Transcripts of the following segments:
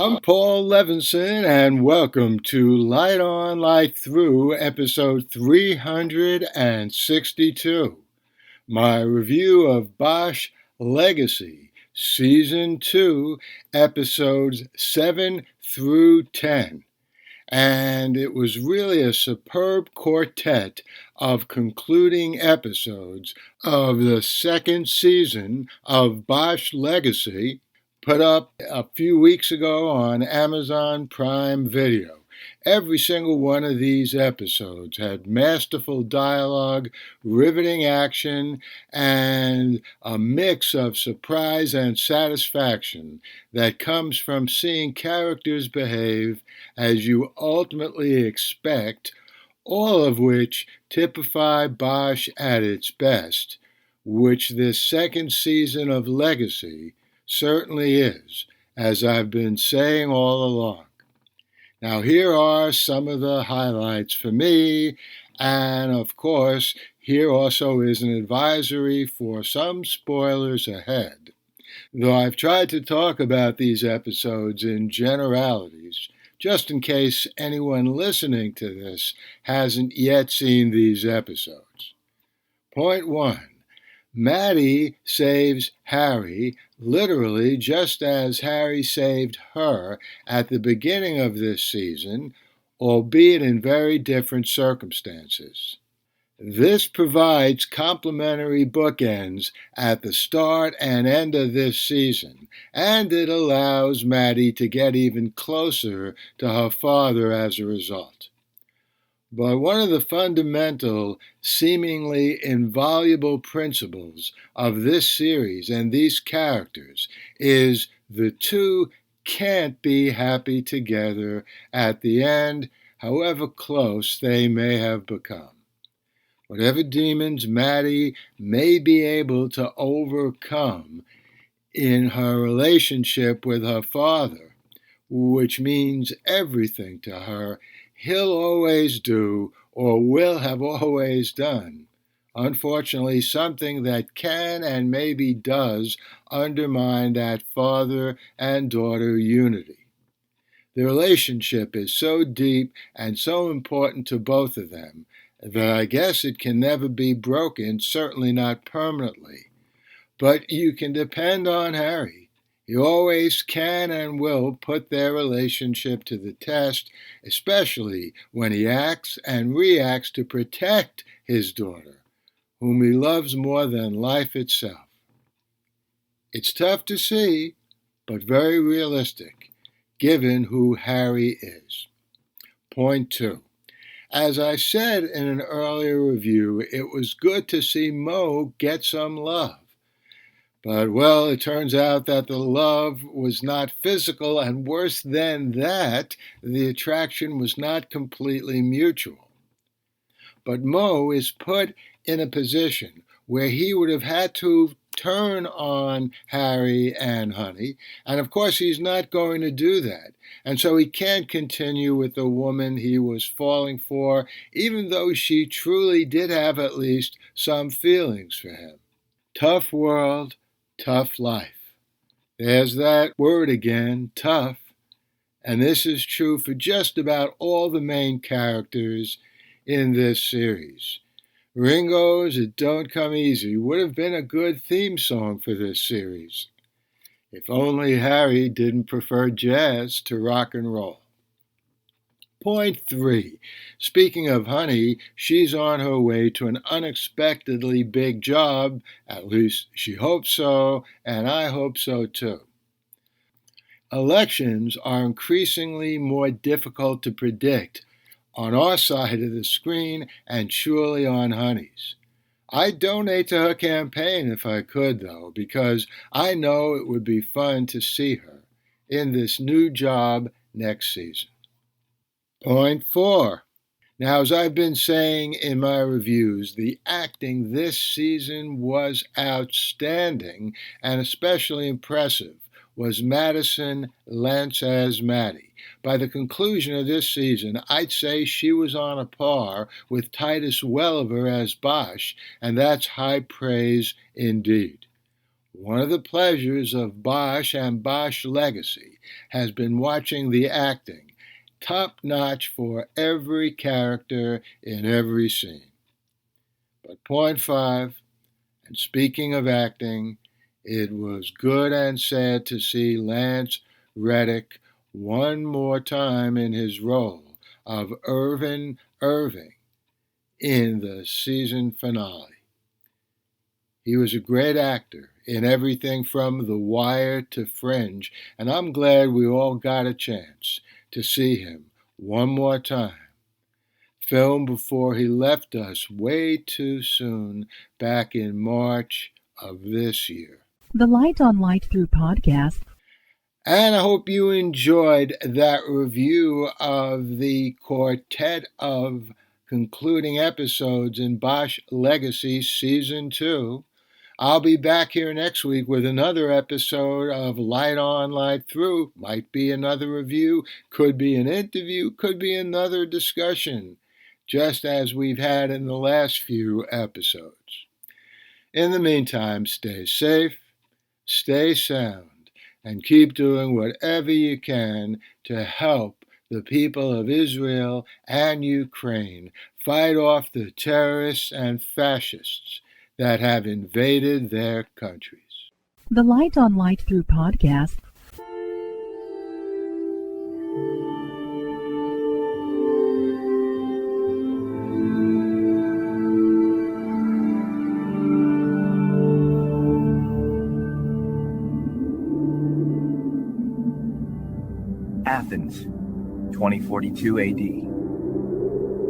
I'm Paul Levinson, and welcome to Light On, Light Through, episode 362, my review of Bosch Legacy, season 2, episodes 7 through 10. And it was really a superb quartet of concluding episodes of the second season of Bosch Legacy, put up a few weeks ago on Amazon Prime Video. Every single one of these episodes had masterful dialogue, riveting action, and a mix of surprise and satisfaction that comes from seeing characters behave as you ultimately expect, all of which typify Bosch at its best, which this second season of Legacy certainly is, as I've been saying all along. Now, here are some of the highlights for me, and of course, here also is an advisory for some spoilers ahead. Though I've tried to talk about these episodes in generalities, just in case anyone listening to this hasn't yet seen these episodes. Point 1. Maddie saves Harry, literally just as Harry saved her at the beginning of this season, albeit in very different circumstances. This provides complementary bookends at the start and end of this season, and it allows Maddie to get even closer to her father as a result. But one of the fundamental, seemingly invaluable principles of this series and these characters is the two can't be happy together at the end, however close they may have become. Whatever demons Maddie may be able to overcome in her relationship with her father, which means everything to her, he'll always do or will have always done. Unfortunately, something that can and maybe does undermine that father and daughter unity. The relationship is so deep and so important to both of them that I guess it can never be broken, certainly not permanently. But you can depend on Harry. He always can and will put their relationship to the test, especially when he acts and reacts to protect his daughter, whom he loves more than life itself. It's tough to see, but very realistic, given who Harry is. Point 2. As I said in an earlier review, it was good to see Mo get some love. But, well, it turns out that the love was not physical, and worse than that, the attraction was not completely mutual. But Mo is put in a position where he would have had to turn on Harry and Honey, and of course he's not going to do that. And so he can't continue with the woman he was falling for, even though she truly did have at least some feelings for him. Tough world, tough life. There's that word again, tough. And this is true for just about all the main characters in this series. Ringo's It Don't Come Easy would have been a good theme song for this series, if only Harry didn't prefer jazz to rock and roll. Point 3. Speaking of Honey, she's on her way to an unexpectedly big job. At least she hopes so, and I hope so too. Elections are increasingly more difficult to predict on our side of the screen and surely on Honey's. I'd donate to her campaign if I could, though, because I know it would be fun to see her in this new job next season. Point 4. Now, as I've been saying in my reviews, the acting this season was outstanding, and especially impressive was Madison Lentz as Maddie. By the conclusion of this season, I'd say she was on a par with Titus Welliver as Bosch, and that's high praise indeed. One of the pleasures of Bosch and Bosch Legacy has been watching the acting, top-notch for every character in every scene. But point 5, and speaking of acting, it was good and sad to see Lance Reddick one more time in his role of Irvin Irving in the season finale. He was a great actor in everything from The Wire to Fringe, and I'm glad we all got a chance to see him one more time. Filmed before he left us way too soon back in March of this year. The Light on Light Through podcast. And I hope you enjoyed that review of the quartet of concluding episodes in Bosch Legacy Season 2. I'll be back here next week with another episode of Light On, Light Through. Might be another review, could be an interview, could be another discussion, just as we've had in the last few episodes. In the meantime, stay safe, stay sound, and keep doing whatever you can to help the people of Israel and Ukraine fight off the terrorists and fascists that have invaded their countries. The Light on Light Through podcast. Athens, 2042 AD.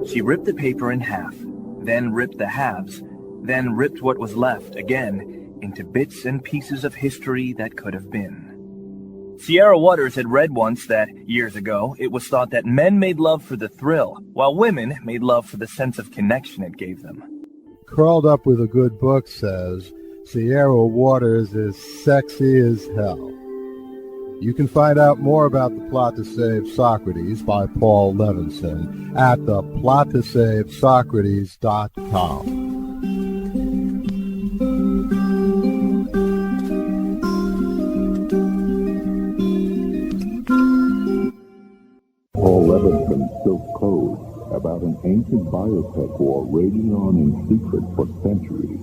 She ripped the paper in half, then ripped the halves, then ripped what was left again into bits and pieces of history that could have been. Sierra Waters had read once that, years ago, it was thought that men made love for the thrill, while women made love for the sense of connection it gave them. Curled Up with a Good Book says, Sierra Waters is sexy as hell. You can find out more about The Plot to Save Socrates by Paul Levinson at theplottosavesocrates.com. Paul Levinson spills code about an ancient biotech war raging on in secret for centuries.